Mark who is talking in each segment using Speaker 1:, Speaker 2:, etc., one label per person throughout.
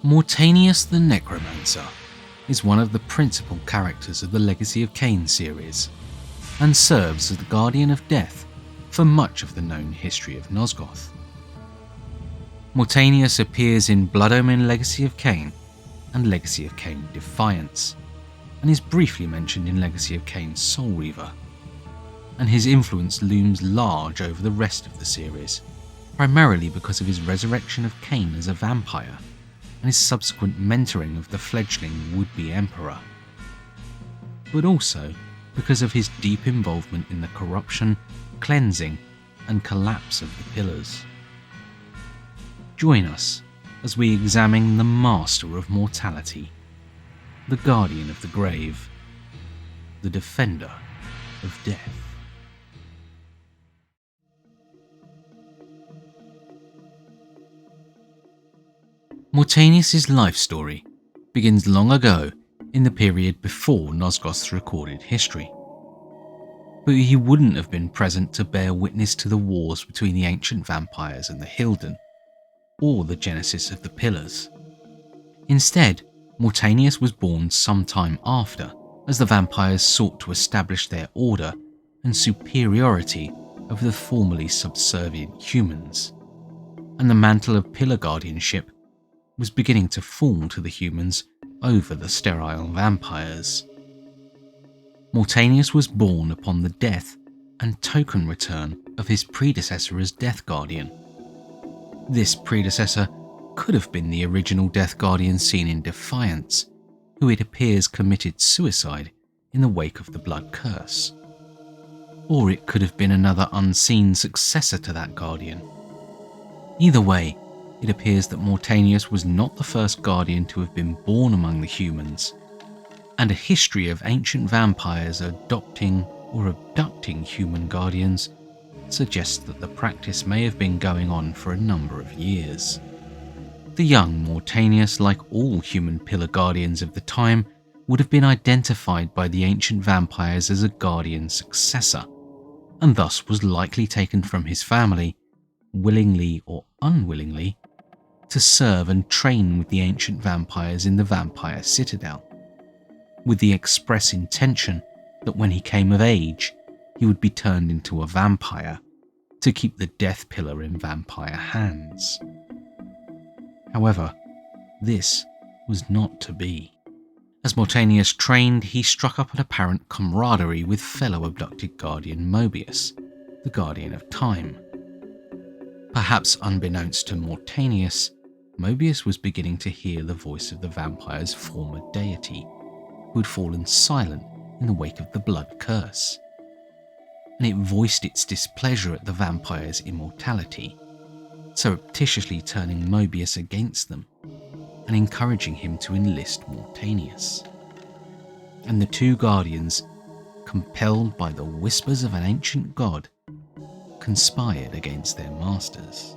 Speaker 1: Mortanius the Necromancer is one of the principal characters of the Legacy of Kain series, and serves as the Guardian of Death for much of the known history of Nosgoth. Mortanius appears in Blood Omen Legacy of Kain and Legacy of Kain Defiance, and is briefly mentioned in Legacy of Kain Soul Reaver, and his influence looms large over the rest of the series, primarily because of his resurrection of Kain as a vampire and his subsequent mentoring of the fledgling would-be emperor, but also because of his deep involvement in the corruption, cleansing, and collapse of the Pillars. Join us as we examine the master of mortality, the guardian of the grave, the defender of death. Mortanius' life story begins long ago in the period before Nosgoth's recorded history, but he wouldn't have been present to bear witness to the wars between the ancient vampires and the Hilden, or the genesis of the Pillars. Instead, Mortanius was born some time after, as the vampires sought to establish their order and superiority over the formerly subservient humans, and the mantle of pillar guardianship was beginning to fall to the humans over the sterile vampires. Mortanius was born upon the death and token return of his predecessor as Death Guardian. This predecessor could have been the original Death Guardian seen in Defiance, who it appears committed suicide in the wake of the Blood Curse. Or it could have been another unseen successor to that Guardian. Either way, it appears that Mortanius was not the first Guardian to have been born among the humans, and a history of ancient vampires adopting or abducting human Guardians suggests that the practice may have been going on for a number of years. The young Mortanius, like all human pillar guardians of the time, would have been identified by the ancient vampires as a Guardian successor, and thus was likely taken from his family, willingly or unwillingly, to serve and train with the ancient vampires in the Vampire Citadel, with the express intention that when he came of age, he would be turned into a vampire to keep the Death Pillar in vampire hands. However, this was not to be. As Mortanius trained, he struck up an apparent camaraderie with fellow abducted Guardian Mobius, the Guardian of Time. Perhaps unbeknownst to Mortanius, Mobius was beginning to hear the voice of the vampire's former deity, who had fallen silent in the wake of the Blood Curse, and it voiced its displeasure at the vampire's immortality, surreptitiously turning Mobius against them and encouraging him to enlist Mortanius. And the two Guardians, compelled by the whispers of an ancient god, conspired against their masters.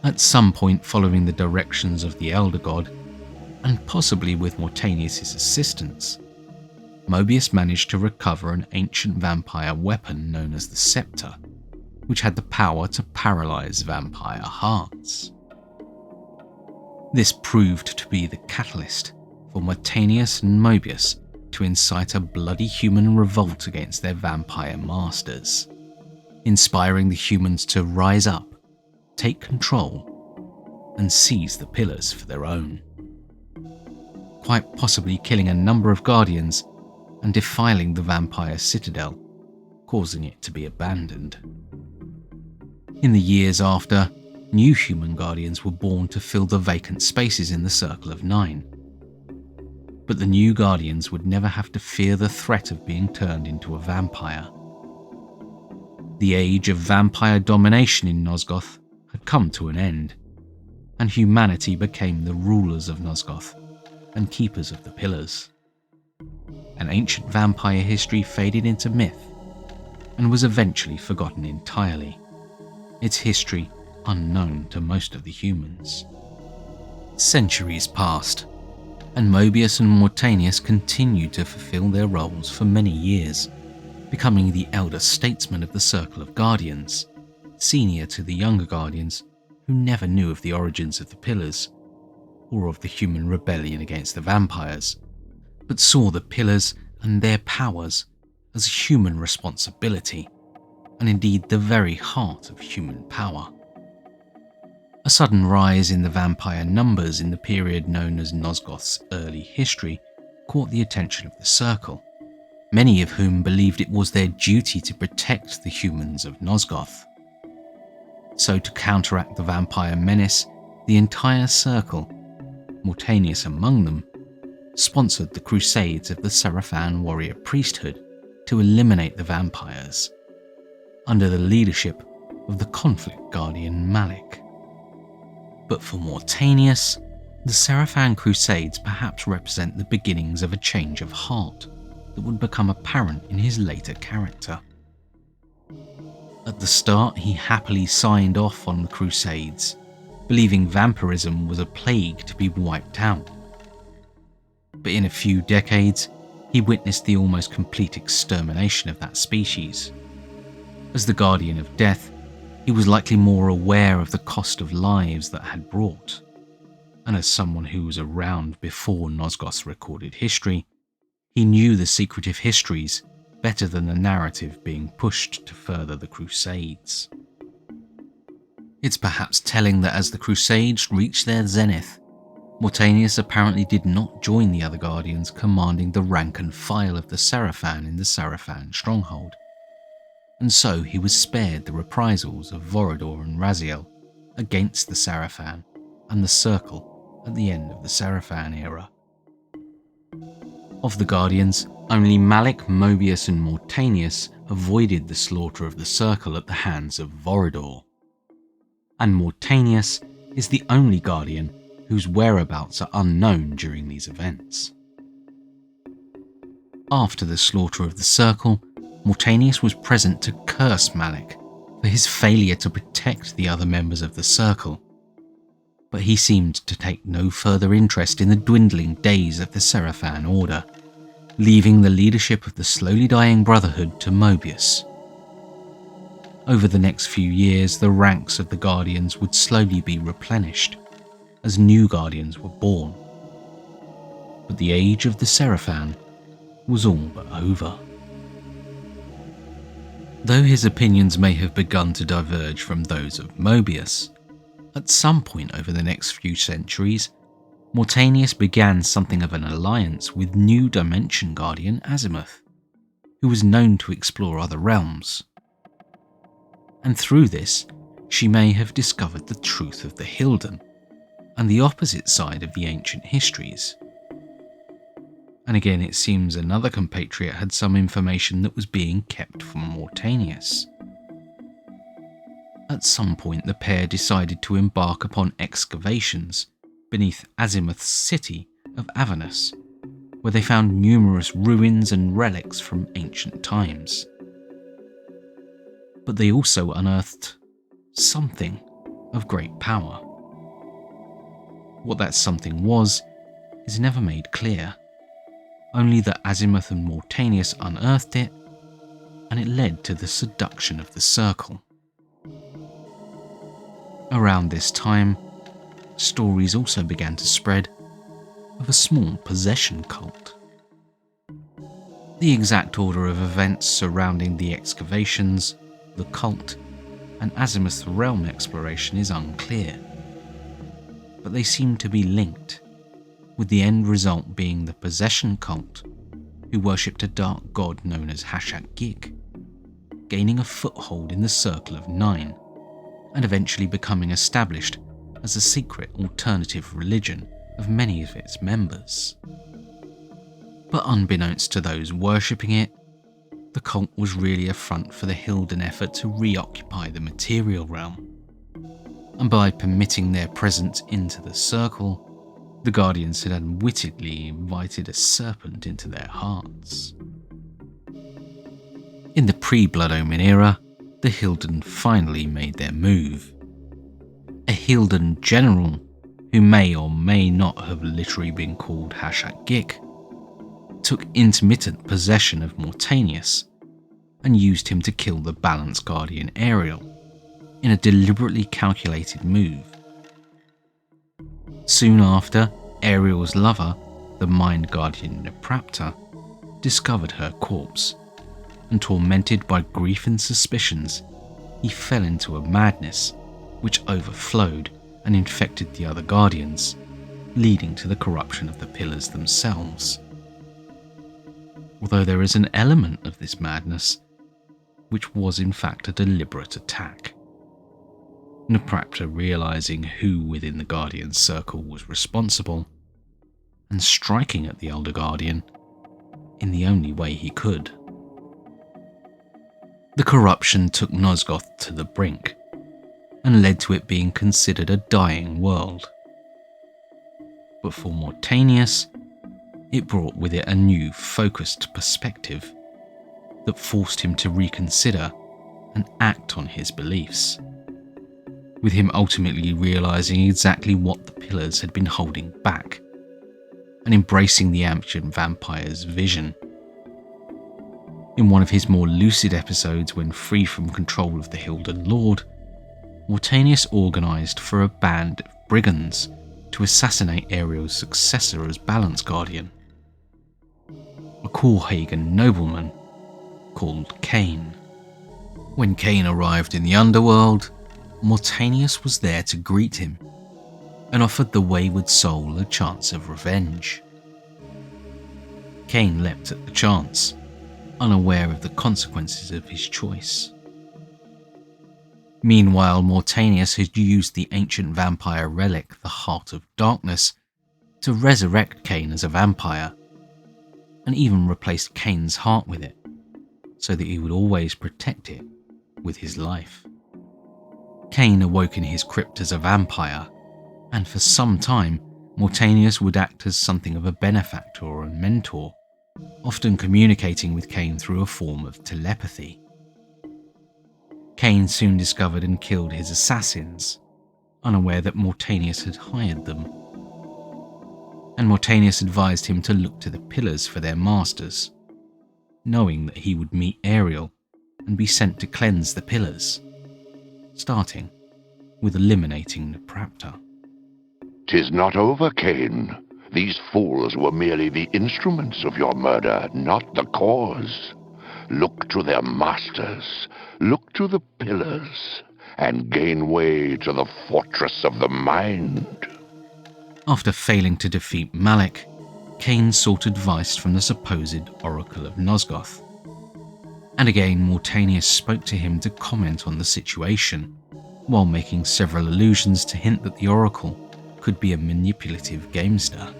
Speaker 1: At some point following the directions of the Elder God, and possibly with Mortanius' assistance, Mobius managed to recover an ancient vampire weapon known as the Scepter, which had the power to paralyze vampire hearts. This proved to be the catalyst for Mortanius and Mobius to incite a bloody human revolt against their vampire masters, inspiring the humans to rise up, take control, and seize the Pillars for their own, quite possibly killing a number of Guardians and defiling the Vampire Citadel, causing it to be abandoned. In the years after, new human Guardians were born to fill the vacant spaces in the Circle of Nine. But the new Guardians would never have to fear the threat of being turned into a vampire. The age of vampire domination in Nosgoth had come to an end, and humanity became the rulers of Nosgoth and keepers of the Pillars. An ancient vampire history faded into myth and was eventually forgotten entirely, its history unknown to most of the humans. Centuries passed, and Mobius and Mortanius continued to fulfill their roles for many years, becoming the elder statesmen of the Circle of Guardians, senior to the younger Guardians who never knew of the origins of the Pillars, or of the human rebellion against the vampires, but saw the pillars and their powers as human responsibility, and indeed the very heart of human power. A sudden rise in the vampire numbers in the period known as Nosgoth's early history caught the attention of the Circle, many of whom believed it was their duty to protect the humans of Nosgoth. So to counteract the vampire menace, the entire Circle, Mortanius among them, sponsored the crusades of the Seraphan warrior priesthood to eliminate the vampires, under the leadership of the conflict guardian Malik. But for Mortanius, the Seraphan crusades perhaps represent the beginnings of a change of heart that would become apparent in his later character. At the start, he happily signed off on the crusades, believing vampirism was a plague to be wiped out. But in a few decades, he witnessed the almost complete extermination of that species. As the Guardian of Death, he was likely more aware of the cost of lives that had brought, and as someone who was around before Nosgoth's recorded history, he knew the secretive histories better than the narrative being pushed to further the Crusades. It's perhaps telling that as the Crusades reached their zenith, Mortanius apparently did not join the other Guardians commanding the rank and file of the Seraphan in the Seraphan stronghold, and so he was spared the reprisals of Vorador and Raziel against the Seraphan and the Circle at the end of the Seraphan era. Of the Guardians, only Malik, Mobius and Mortanius avoided the slaughter of the Circle at the hands of Vorador, and Mortanius is the only Guardian whose whereabouts are unknown during these events. After the slaughter of the Circle, Mortanius was present to curse Malik for his failure to protect the other members of the Circle, but he seemed to take no further interest in the dwindling days of the Seraphan Order, leaving the leadership of the slowly dying Brotherhood to Mobius. Over the next few years, the ranks of the Guardians would slowly be replenished, as new Guardians were born. But the age of the Seraphan was all but over. Though his opinions may have begun to diverge from those of Mobius, at some point over the next few centuries, Mortanius began something of an alliance with New Dimension Guardian Azimuth, who was known to explore other realms. And through this, she may have discovered the truth of the Hilden, and the opposite side of the ancient histories. And again, it seems another compatriot had some information that was being kept from Mortanius. At some point, the pair decided to embark upon excavations beneath Azimuth's city of Avernus, where they found numerous ruins and relics from ancient times. But they also unearthed something of great power. What that something was is never made clear, only that Azimuth and Mortanius unearthed it, and it led to the seduction of the Circle. Around this time, stories also began to spread of a small possession cult. The exact order of events surrounding the excavations, the cult, and Azimuth's realm exploration is unclear, but they seem to be linked, with the end result being the possession cult, who worshipped a dark god known as Hashak-Gik, gaining a foothold in the Circle of Nine, and eventually becoming established as a secret alternative religion of many of its members. But unbeknownst to those worshipping it, the cult was really a front for the Hilden effort to reoccupy the material realm, and by permitting their presence into the Circle, the Guardians had unwittingly invited a serpent into their hearts. In the pre-Blood Omen era, the Hilden finally made their move. A Hilden general, who may or may not have literally been called Hashak-Gik, took intermittent possession of Mortanius and used him to kill the Balance Guardian Ariel in a deliberately calculated move. Soon after, Ariel's lover, the mind guardian Neprapta, discovered her corpse, and tormented by grief and suspicions, he fell into a madness which overflowed and infected the other guardians, leading to the corruption of the pillars themselves. Although there is an element of this madness which was in fact a deliberate attack. Neprapta realizing who within the Guardian's circle was responsible, and striking at the Elder Guardian in the only way he could. The corruption took Nosgoth to the brink, and led to it being considered a dying world. But for Mortanius, it brought with it a new, focused perspective that forced him to reconsider and act on his beliefs, with him ultimately realizing exactly what the pillars had been holding back, and embracing the ancient vampire's vision. In one of his more lucid episodes, when free from control of the Hilden Lord, Mortanius organised for a band of brigands to assassinate Ariel's successor as Balance Guardian, a Coolhagen nobleman called Kain. When Kain arrived in the underworld, Mortanius was there to greet him and offered the wayward soul a chance of revenge. Kain leapt at the chance, unaware of the consequences of his choice. Meanwhile, Mortanius had used the ancient vampire relic, the Heart of Darkness, to resurrect Kain as a vampire, and even replaced Kain's heart with it, so that he would always protect it with his life. Kain awoke in his crypt as a vampire, and for some time, Mortanius would act as something of a benefactor or a mentor, often communicating with Kain through a form of telepathy. Kain soon discovered and killed his assassins, unaware that Mortanius had hired them, and Mortanius advised him to look to the pillars for their masters, knowing that he would meet Ariel and be sent to cleanse the pillars, starting with eliminating Neprapta.
Speaker 2: "'Tis not over, Kain. These fools were merely the instruments of your murder, not the cause. Look to their masters, look to the pillars, and gain way to the fortress of the mind."
Speaker 1: After failing to defeat Malek, Kain sought advice from the supposed Oracle of Nosgoth. And again, Mortanius spoke to him to comment on the situation, while making several allusions to hint that the Oracle could be a manipulative gamester.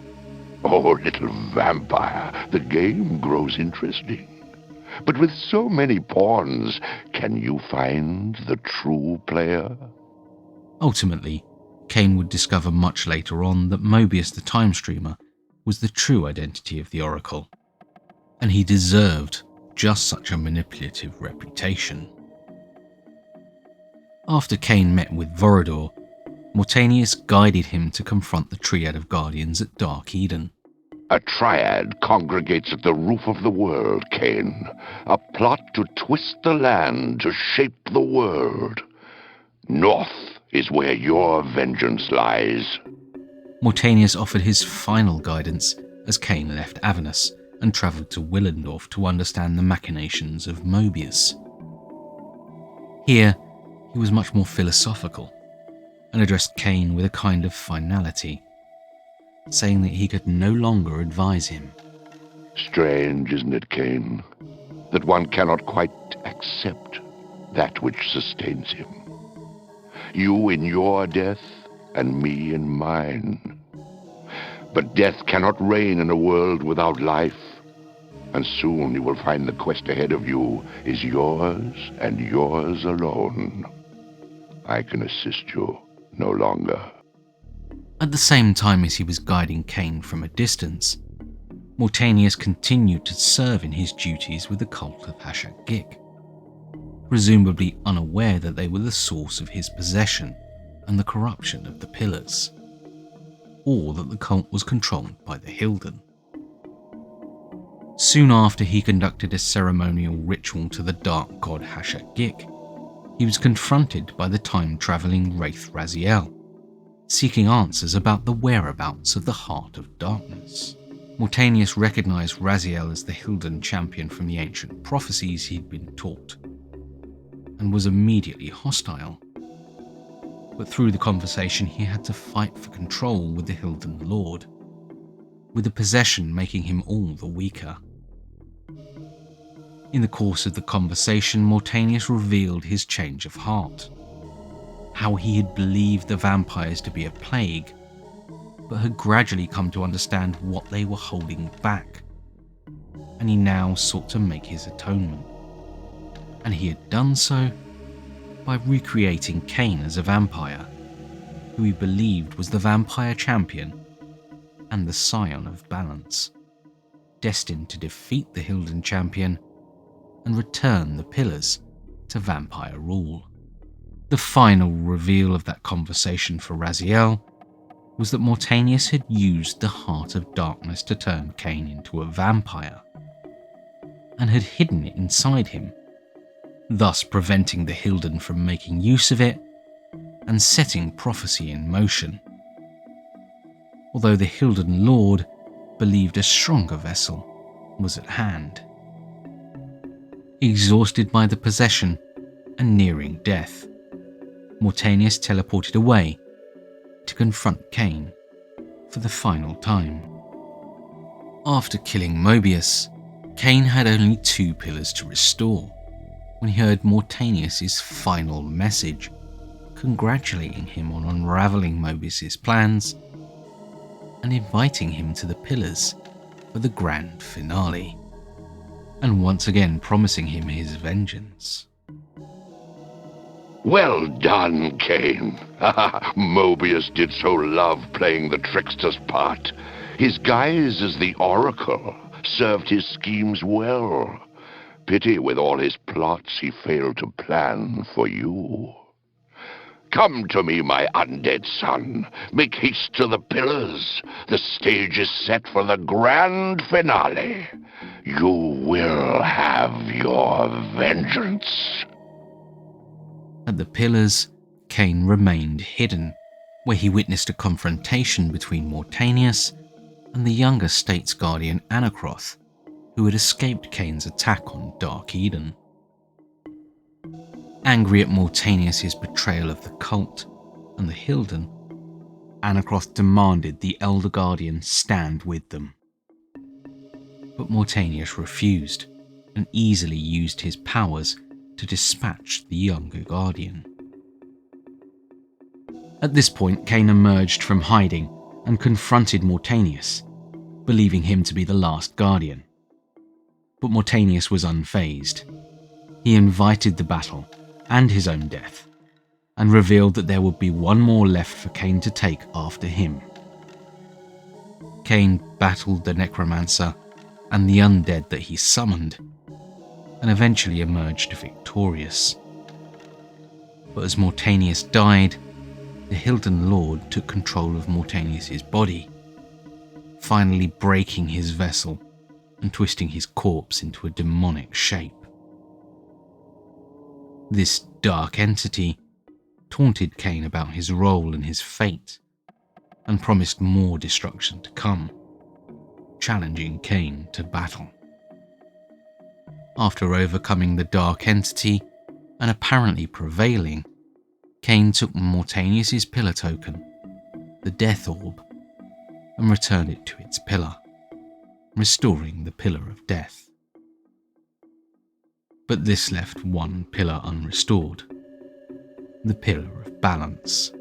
Speaker 2: "Oh, little vampire, the game grows interesting. But with so many pawns, can you find the true player?"
Speaker 1: Ultimately, Kain would discover much later on that Mobius the Time Streamer was the true identity of the Oracle, and he deserved just such a manipulative reputation. After Kain met with Vorador, Mortanius guided him to confront the Triad of Guardians at Dark Eden.
Speaker 2: "A triad congregates at the roof of the world, Kain. A plot to twist the land, to shape the world. North is where your vengeance lies."
Speaker 1: Mortanius offered his final guidance as Kain left Avernus and travelled to Willendorf to understand the machinations of Mobius. Here, he was much more philosophical and addressed Kain with a kind of finality, saying that he could no longer advise him.
Speaker 2: "Strange, isn't it, Kain, that one cannot quite accept that which sustains him? You in your death, and me in mine. But death cannot reign in a world without life, and soon you will find the quest ahead of you is yours and yours alone. I can assist you no longer."
Speaker 1: At the same time as he was guiding Kain from a distance, Mortanius continued to serve in his duties with the cult of Hashak Gik, presumably unaware that they were the source of his possession and the corruption of the pillars, or that the cult was controlled by the Hilden. Soon after he conducted a ceremonial ritual to the dark god Hashak Gik, he was confronted by the time-travelling Wraith Raziel, seeking answers about the whereabouts of the Heart of Darkness. Mortanius recognized Raziel as the Hilden champion from the ancient prophecies he'd been taught, and was immediately hostile. But through the conversation he had to fight for control with the Hilden Lord, with the possession making him all the weaker. In the course of the conversation, Mortanius revealed his change of heart, how he had believed the vampires to be a plague, but had gradually come to understand what they were holding back, and he now sought to make his atonement. And he had done so by recreating Kain as a vampire, who he believed was the vampire champion and the scion of balance, destined to defeat the Hilden champion and return the pillars to vampire rule. The final reveal of that conversation for Raziel was that Mortanius had used the Heart of Darkness to turn Kain into a vampire, and had hidden it inside him, thus preventing the Hilden from making use of it and setting prophecy in motion. Although the Hilden Lord believed a stronger vessel was at hand. Exhausted by the possession and nearing death, Mortanius teleported away to confront Kain for the final time. After killing Mobius, Kain had only 2 pillars to restore when he heard Mortanius' final message, congratulating him on unravelling Mobius' plans and inviting him to the pillars for the grand finale, and once again promising him his vengeance.
Speaker 2: Well done, Kain. Mobius did so love playing the trickster's part. His guise as the Oracle served his schemes well. Pity with all his plots he failed to plan for you. Come to me, my undead son. Make haste to the pillars. The stage is set for the grand finale. You will have your vengeance.
Speaker 1: At the pillars, Kain remained hidden, where he witnessed a confrontation between Mortanius and the younger States Guardian Anacroth, who had escaped Kain's attack on Dark Eden. Angry at Mortanius' betrayal of the cult and the Hilden, Anacroth demanded the Elder Guardian stand with them. But Mortanius refused and easily used his powers to dispatch the younger Guardian. At this point, Kain emerged from hiding and confronted Mortanius, believing him to be the last Guardian. But Mortanius was unfazed. He invited the battle and his own death, and revealed that there would be one more left for Kain to take after him. Kain battled the necromancer and the undead that he summoned, and eventually emerged victorious. But as Mortanius died, the Hilden Lord took control of Mortanius' body, finally breaking his vessel and twisting his corpse into a demonic shape. This dark entity taunted Kain about his role and his fate, and promised more destruction to come, challenging Kain to battle. After overcoming the dark entity and apparently prevailing, Kain took Mortanius' pillar token, the Death Orb, and returned it to its pillar, restoring the Pillar of Death. But this left one pillar unrestored, the Pillar of Balance.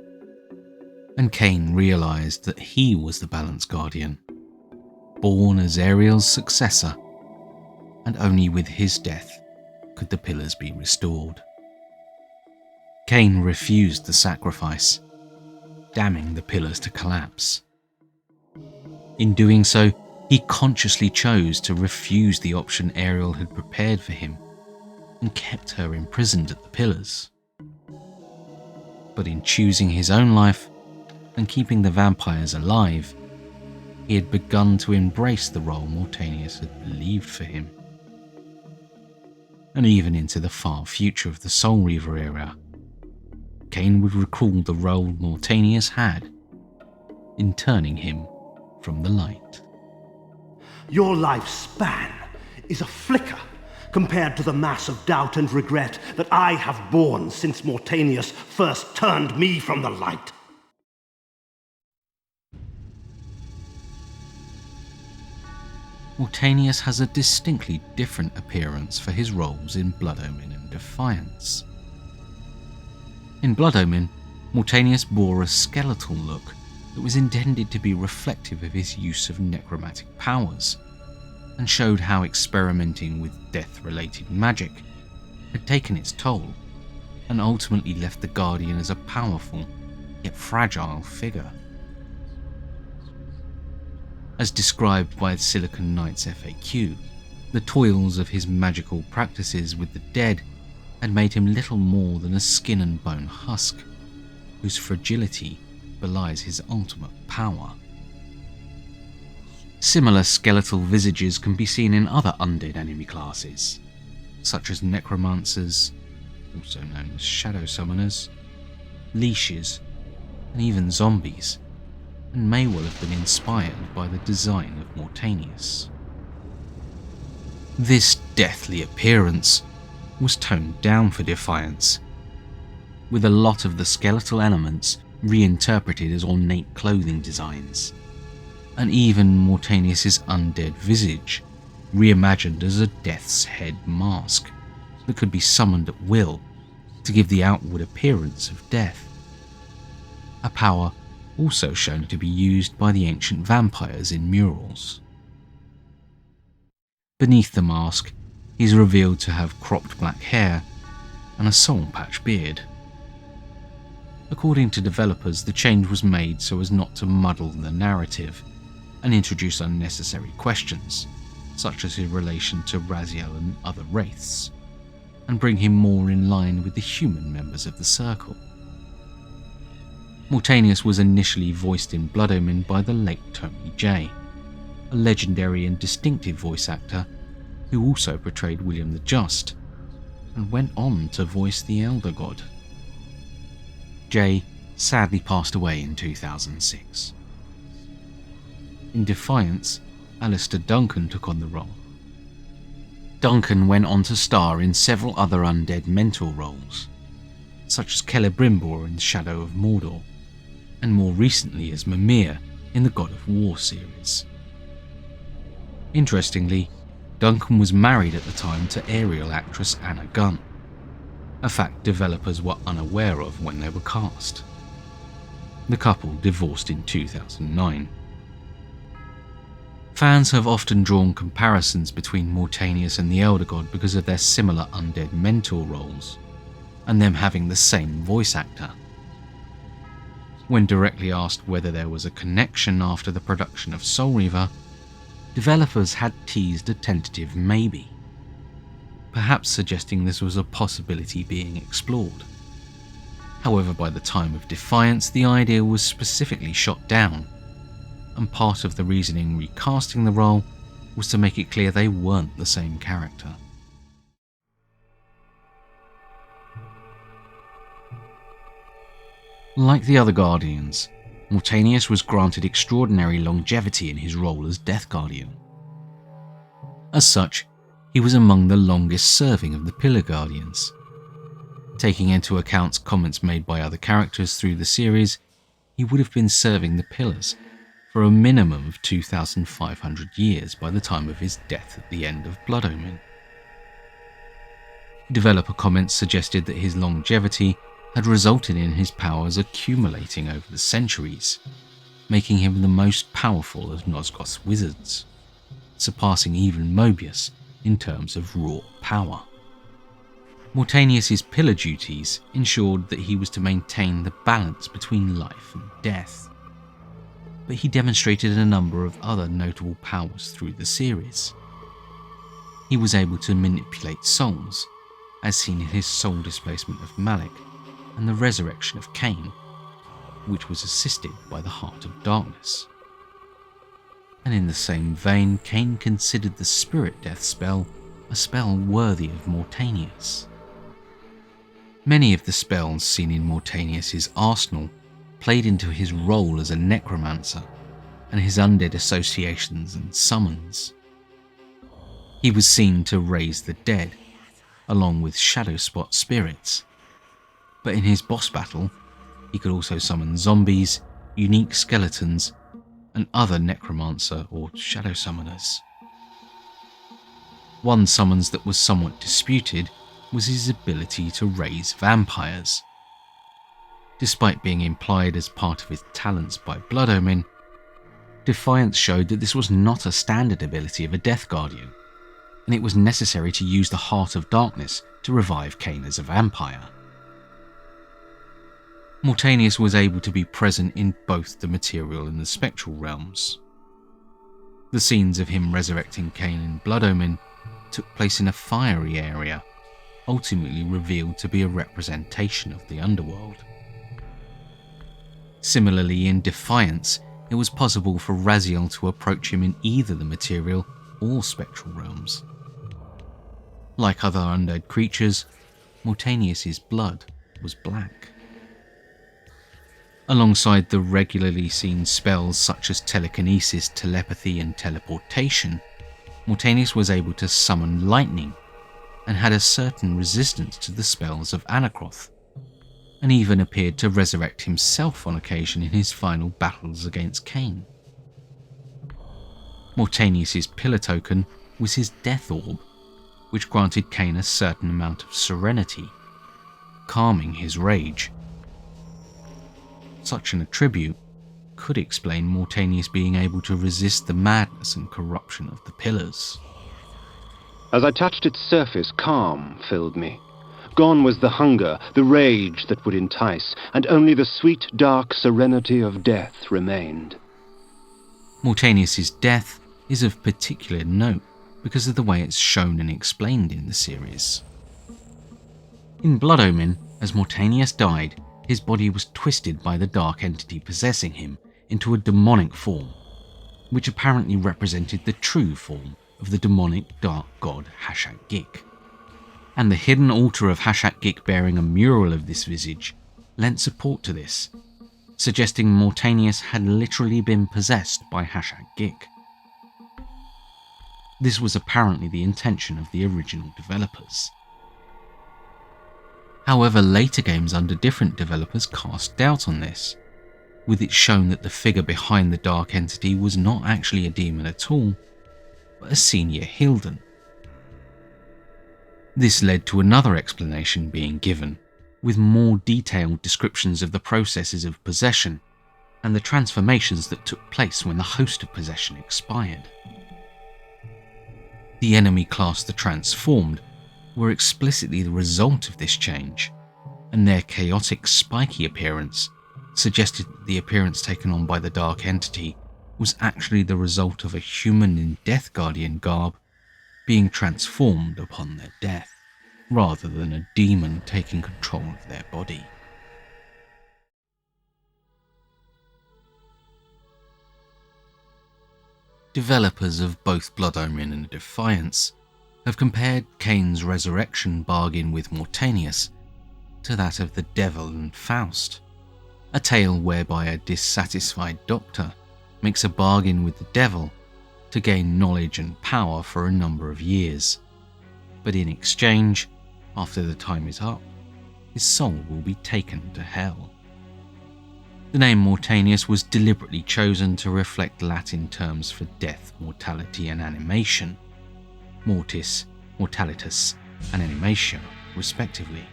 Speaker 1: And Kain realized that he was the Balance Guardian, born as Ariel's successor, and only with his death could the pillars be restored. Kain refused the sacrifice, damning the pillars to collapse. In doing so, he consciously chose to refuse the option Ariel had prepared for him and kept her imprisoned at the pillars. But in choosing his own life and keeping the vampires alive, he had begun to embrace the role Mortanius had believed for him. And even into the far future of the Soul Reaver era, Kain would recall the role Mortanius had in turning him from the light.
Speaker 3: Your lifespan is a flicker compared to the mass of doubt and regret that I have borne since Mortanius first turned me from the light.
Speaker 1: Mortanius has a distinctly different appearance for his roles in Blood Omen and Defiance. In Blood Omen, Mortanius bore a skeletal look that was intended to be reflective of his use of necromantic powers, and showed how experimenting with death-related magic had taken its toll, and ultimately left the Guardian as a powerful, yet fragile figure. As described by Silicon Knight's FAQ, the toils of his magical practices with the dead had made him little more than a skin and bone husk, whose fragility belies his ultimate power. Similar skeletal visages can be seen in other undead enemy classes, such as necromancers, also known as shadow summoners, leashes, and even zombies, and may well have been inspired by the design of Mortanius. This deathly appearance was toned down for Defiance, with a lot of the skeletal elements reinterpreted as ornate clothing designs, and even Mortanius's undead visage reimagined as a death's head mask that could be summoned at will to give the outward appearance of death, a power also shown to be used by the ancient vampires in murals. Beneath the mask, he is revealed to have cropped black hair and a soul patch beard. According to developers, the change was made so as not to muddle the narrative and introduce unnecessary questions, such as his relation to Raziel and other wraiths, and bring him more in line with the human members of the Circle. Mortanius was initially voiced in Blood Omen by the late Tony J, a legendary and distinctive voice actor who also portrayed William the Just, and went on to voice the Elder God. J sadly passed away in 2006. In Defiance, Alistair Duncan took on the role. Duncan went on to star in several other undead mentor roles, such as Celebrimbor in Shadow of Mordor, and more recently as Mimir in the God of War series. Interestingly, Duncan was married at the time to aerial actress Anna Gunn, a fact developers were unaware of when they were cast. The couple divorced in 2009. Fans have often drawn comparisons between Mortanius and the Elder God because of their similar undead mentor roles, and them having the same voice actor. When directly asked whether there was a connection after the production of Soul Reaver, developers had teased a tentative maybe, perhaps suggesting this was a possibility being explored. However, by the time of Defiance, the idea was specifically shot down, and part of the reasoning recasting the role was to make it clear they weren't the same character. Like the other Guardians, Mortanius was granted extraordinary longevity in his role as Death Guardian. As such, he was among the longest serving of the Pillar Guardians. Taking into account comments made by other characters through the series, he would have been serving the Pillars for a minimum of 2,500 years by the time of his death at the end of Blood Omen. Developer comments suggested that his longevity had resulted in his powers accumulating over the centuries, making him the most powerful of Nosgoth's wizards, surpassing even Mobius in terms of raw power. Mortanius's pillar duties ensured that he was to maintain the balance between life and death, but he demonstrated a number of other notable powers through the series. He was able to manipulate souls, as seen in his soul displacement of Malik and the resurrection of Kain, which was assisted by the Heart of Darkness. And in the same vein, Kain considered the Spirit Death spell a spell worthy of Mortanius. Many of the spells seen in Mortanius's arsenal played into his role as a necromancer and his undead associations and summons. He was seen to raise the dead, along with shadow spot spirits. But in his boss battle, he could also summon zombies, unique skeletons, and other necromancer or shadow summoners. One summons that was somewhat disputed was his ability to raise vampires. Despite being implied as part of his talents by Blood Omen, Defiance showed that this was not a standard ability of a Death Guardian, and it was necessary to use the Heart of Darkness to revive Kain as a vampire. Mortanius was able to be present in both the material and the spectral realms. The scenes of him resurrecting Kain in Blood Omen took place in a fiery area, ultimately revealed to be a representation of the underworld. Similarly, in Defiance, it was possible for Raziel to approach him in either the material or spectral realms. Like other undead creatures, Mortanius's blood was black. Alongside the regularly seen spells such as telekinesis, telepathy and teleportation, Mortanius was able to summon lightning and had a certain resistance to the spells of Anakroth, and even appeared to resurrect himself on occasion in his final battles against Kain. Mortanius's pillar token was his Death Orb, which granted Kain a certain amount of serenity, calming his rage. Such an attribute could explain Mortanius being able to resist the madness and corruption of the pillars.
Speaker 4: As I touched its surface, calm filled me. Gone was the hunger, the rage that would entice, and only the sweet, dark serenity of death remained.
Speaker 1: Mortanius's death is of particular note because of the way it's shown and explained in the series. In Blood Omen, as Mortanius died, his body was twisted by the dark entity possessing him into a demonic form, which apparently represented the true form of the demonic dark god Hashak-Gik. And the hidden altar of Hashak-Gik bearing a mural of this visage lent support to this, suggesting Mortanius had literally been possessed by Hashak-Gik. This was apparently the intention of the original developers. However, later games under different developers cast doubt on this, with it shown that the figure behind the dark entity was not actually a demon at all, but a senior Hilden. This led to another explanation being given, with more detailed descriptions of the processes of possession and the transformations that took place when the host of possession expired. The enemy class the Transformed were explicitly the result of this change, and their chaotic, spiky appearance suggested that the appearance taken on by the dark entity was actually the result of a human in Death Guardian garb being transformed upon their death, rather than a demon taking control of their body. Developers of both Blood Omen and Defiance have compared Kain's resurrection bargain with Mortanius to that of the Devil and Faust, a tale whereby a dissatisfied doctor makes a bargain with the devil to gain knowledge and power for a number of years, but in exchange, after the time is up, his soul will be taken to hell. The name Mortanius was deliberately chosen to reflect Latin terms for death, mortality and animation, mortis, mortalitas and animatio, respectively.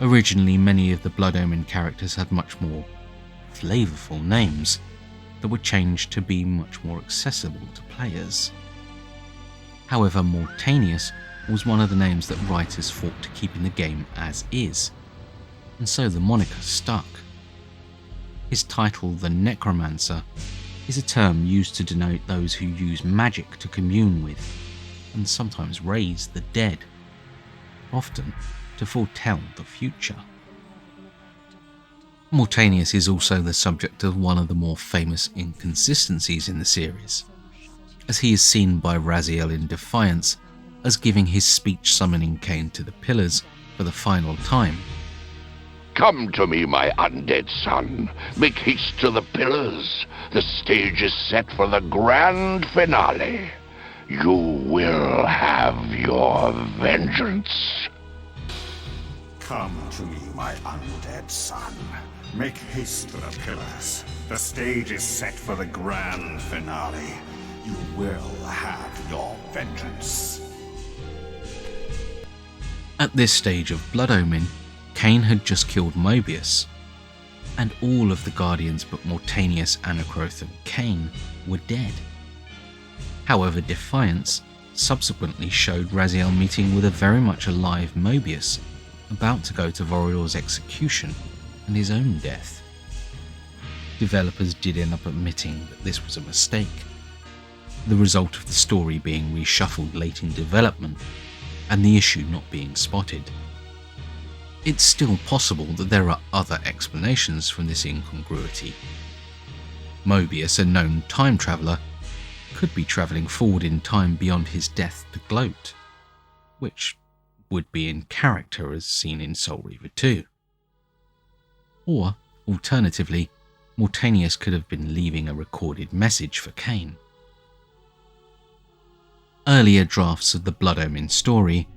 Speaker 1: Originally, many of the Blood Omen characters had much more flavourful names that were changed to be much more accessible to players. However, Mortanius was one of the names that writers fought to keep in the game as is, and so the moniker stuck. His title, the Necromancer, is a term used to denote those who use magic to commune with, and sometimes raise the dead, often to foretell the future. Mortanius is also the subject of one of the more famous inconsistencies in the series, as he is seen by Raziel in Defiance as giving his speech summoning Kain to the pillars for the final time.
Speaker 2: Come to me, my undead son. Make haste to the pillars. The stage is set for the grand finale. You will have your vengeance.
Speaker 5: Come to me, my undead son. Make haste to the pillars. The stage is set for the grand finale. You will have your vengeance.
Speaker 1: At this stage of Blood Omen, Kain had just killed Mobius, and all of the Guardians but Mortanius, Anacroth and Kain were dead. However, Defiance subsequently showed Raziel meeting with a very much alive Mobius, about to go to Vorador's execution and his own death. Developers did end up admitting that this was a mistake, the result of the story being reshuffled late in development and the issue not being spotted. It's still possible that there are other explanations from this incongruity. Mobius, a known time traveller, could be travelling forward in time beyond his death to gloat, which would be in character as seen in Soul Reaver 2. Or, alternatively, Mortanius could have been leaving a recorded message for Kain. Earlier drafts of the Blood Omen story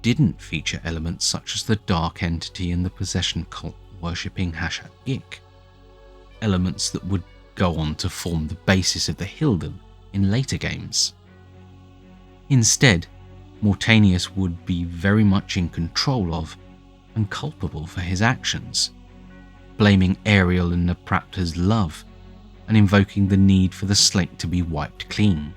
Speaker 1: didn't feature elements such as the Dark Entity and the Possession Cult worshipping Hashak Gik, elements that would go on to form the basis of the Hilden in later games. Instead, Mortanius would be very much in control of and culpable for his actions, blaming Ariel and Naprapta's love and invoking the need for the slate to be wiped clean.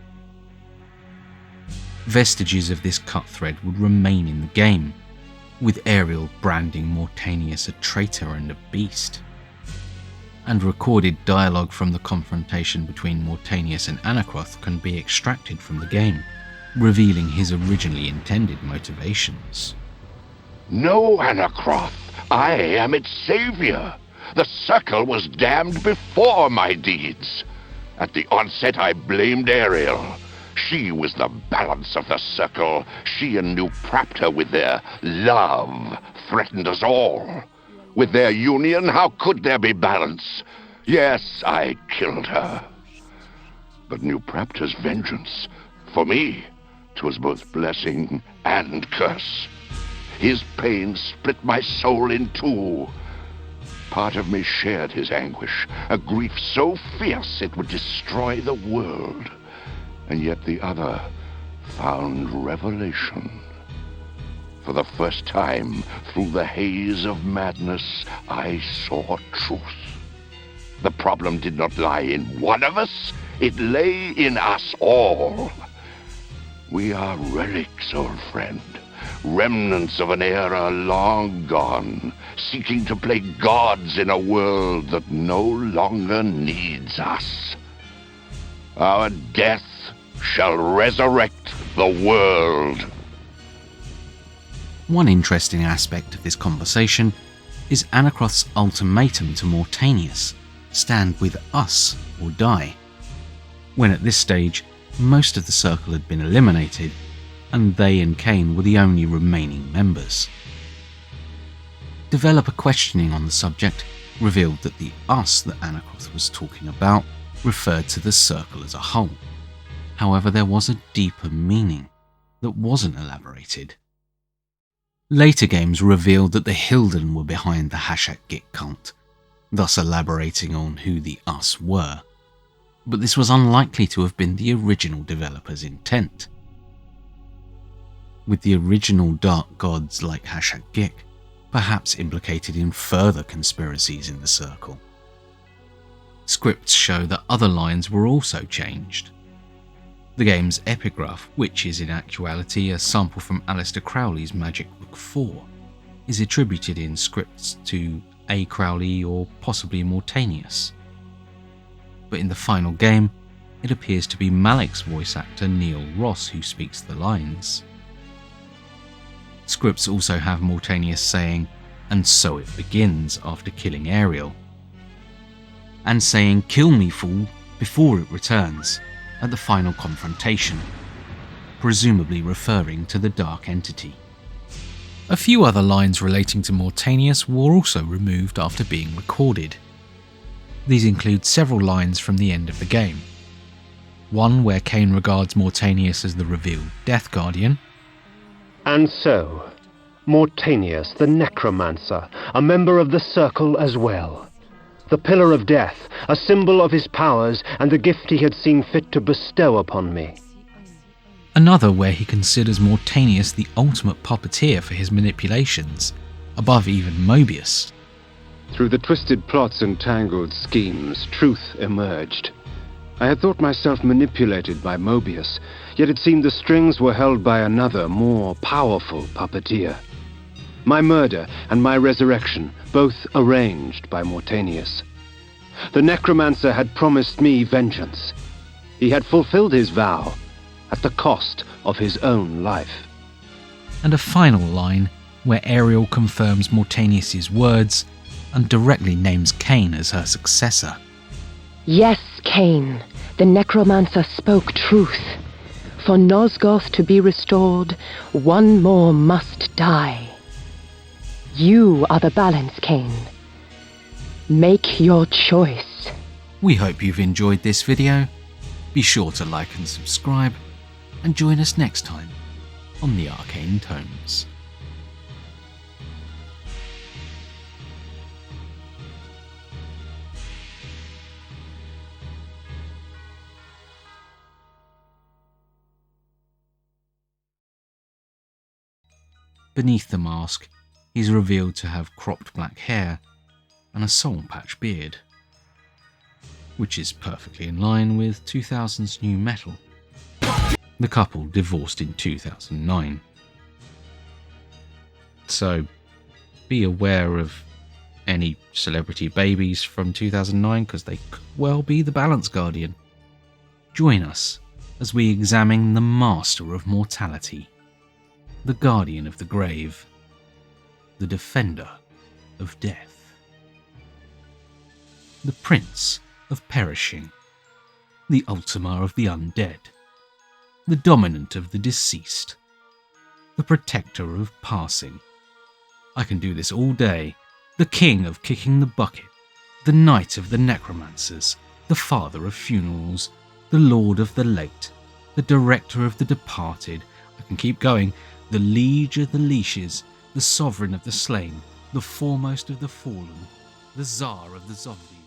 Speaker 1: Vestiges of this cut thread would remain in the game, with Ariel branding Mortanius a traitor and a beast. And recorded dialogue from the confrontation between Mortanius and Anacroth can be extracted from the game, revealing his originally intended motivations.
Speaker 2: No, Anacroth, I am its savior. The Circle was damned before my deeds. At the onset, I blamed Ariel. She was the balance of the Circle. She and Naprapta with their love threatened us all. With their union, how could there be balance? Yes, I killed her. But Naprapta's vengeance, for me, 'twas both blessing and curse. His pain split my soul in two. Part of me shared his anguish, a grief so fierce it would destroy the world. And yet the other found revelation. For the first time, through the haze of madness, I saw truth. The problem did not lie in one of us, it lay in us all. We are relics, old friend, remnants of an era long gone, seeking to play gods in a world that no longer needs us. Our death shall resurrect the world.
Speaker 1: One interesting aspect of this conversation is Anacroth's ultimatum to Mortanius: stand with us or die, when at this stage most of the Circle had been eliminated and they and Kain were the only remaining members. Developer questioning on the subject revealed that the us that Anacroth was talking about referred to the Circle as a whole. However, there was a deeper meaning that wasn't elaborated. Later games revealed that the Hilden were behind the Hashak Gik cult, thus elaborating on who the us were, but this was unlikely to have been the original developer's intent. With the original dark gods like Hashak Gik perhaps implicated in further conspiracies in the Circle. Scripts show that other lines were also changed. The game's epigraph, which is in actuality a sample from Aleister Crowley's Magic Book 4, is attributed in scripts to A. Crowley or possibly Mortanius. But in the final game, it appears to be Malik's voice actor Neil Ross who speaks the lines. Scripts also have Mortanius saying, "And so it begins," after killing Ariel, and saying, "Kill me, fool," before it returns, at the final confrontation, presumably referring to the Dark Entity. A few other lines relating to Mortanius were also removed after being recorded. These include several lines from the end of the game. One where Kain regards Mortanius as the revealed Death Guardian.
Speaker 4: And so, Mortanius, the necromancer, a member of the Circle as well. The Pillar of Death, a symbol of his powers and the gift he had seen fit to bestow upon me.
Speaker 1: Another where he considers Mortanius the ultimate puppeteer for his manipulations, above even Mobius.
Speaker 4: Through the twisted plots and tangled schemes, truth emerged. I had thought myself manipulated by Mobius, yet it seemed the strings were held by another, more powerful puppeteer. My murder and my resurrection, both arranged by Mortanius. The necromancer had promised me vengeance. He had fulfilled his vow, at the cost of his own life.
Speaker 1: And a final line where Ariel confirms Mortanius' words and directly names Kain as her successor.
Speaker 6: Yes, Kain, the necromancer spoke truth. For Nosgoth to be restored, one more must die. You are the balance, Kain. Make your choice.
Speaker 1: We hope you've enjoyed this video. Be sure to like and subscribe, and join us next time on the Arcane Tomes. Beneath the mask, he's revealed to have cropped black hair and a soul patch beard, which is perfectly in line with 2000's new metal. The couple divorced in 2009. So be aware of any celebrity babies from 2009 because they could well be the Balance Guardian. Join us as we examine the master of mortality, the guardian of the grave, the defender of death, the prince of perishing, the ultima of the undead, the dominant of the deceased, the protector of passing. I can do this all day. The king of kicking the bucket, the knight of the necromancers, the father of funerals, the lord of the late, the director of the departed. I can keep going. The liege of the leashes, the sovereign of the slain, the foremost of the fallen, the czar of the zombies.